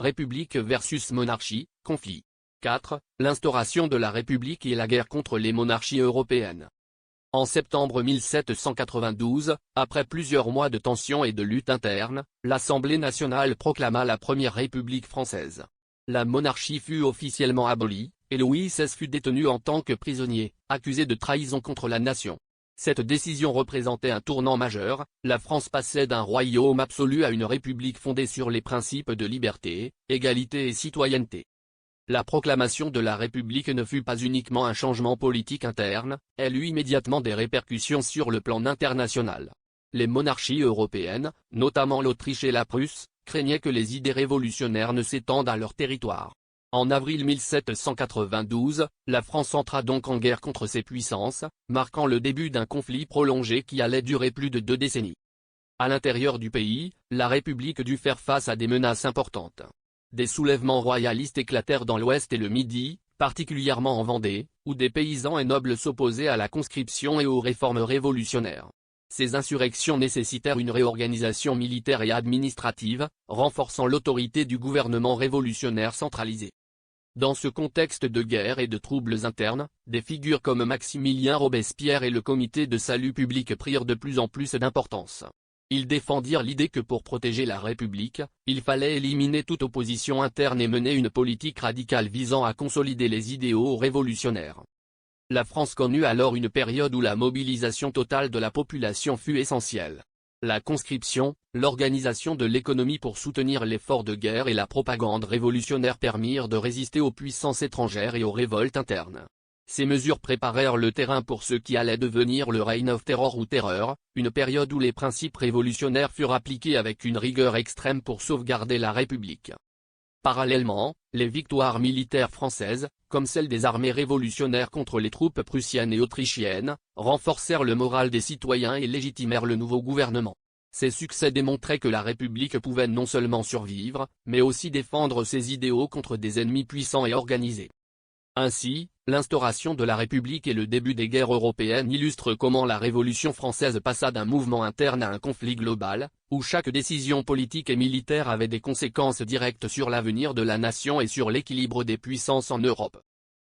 République versus monarchie, conflit. 4. L'instauration de la République et la guerre contre les monarchies européennes. En septembre 1792, après plusieurs mois de tensions et de luttes internes, l'Assemblée nationale proclama la première République française. La monarchie fut officiellement abolie, et Louis XVI fut détenu en tant que prisonnier, accusé de trahison contre la nation. Cette décision représentait un tournant majeur, la France passait d'un royaume absolu à une république fondée sur les principes de liberté, égalité et citoyenneté. La proclamation de la République ne fut pas uniquement un changement politique interne, elle eut immédiatement des répercussions sur le plan international. Les monarchies européennes, notamment l'Autriche et la Prusse, craignaient que les idées révolutionnaires ne s'étendent à leur territoire. En avril 1792, la France entra donc en guerre contre ces puissances, marquant le début d'un conflit prolongé qui allait durer plus de 2 décennies. À l'intérieur du pays, la République dut faire face à des menaces importantes. Des soulèvements royalistes éclatèrent dans l'Ouest et le Midi, particulièrement en Vendée, où des paysans et nobles s'opposaient à la conscription et aux réformes révolutionnaires. Ces insurrections nécessitèrent une réorganisation militaire et administrative, renforçant l'autorité du gouvernement révolutionnaire centralisé. Dans ce contexte de guerre et de troubles internes, des figures comme Maximilien Robespierre et le Comité de salut public prirent de plus en plus d'importance. Ils défendirent l'idée que pour protéger la République, il fallait éliminer toute opposition interne et mener une politique radicale visant à consolider les idéaux révolutionnaires. La France connut alors une période où la mobilisation totale de la population fut essentielle. La conscription, l'organisation de l'économie pour soutenir l'effort de guerre et la propagande révolutionnaire permirent de résister aux puissances étrangères et aux révoltes internes. Ces mesures préparèrent le terrain pour ce qui allait devenir le Reign of Terror ou Terreur, une période où les principes révolutionnaires furent appliqués avec une rigueur extrême pour sauvegarder la République. Parallèlement, les victoires militaires françaises, comme celles des armées révolutionnaires contre les troupes prussiennes et autrichiennes, renforcèrent le moral des citoyens et légitimèrent le nouveau gouvernement. Ces succès démontraient que la République pouvait non seulement survivre, mais aussi défendre ses idéaux contre des ennemis puissants et organisés. Ainsi, l'instauration de la République et le début des guerres européennes illustrent comment la Révolution française passa d'un mouvement interne à un conflit global, où chaque décision politique et militaire avait des conséquences directes sur l'avenir de la nation et sur l'équilibre des puissances en Europe.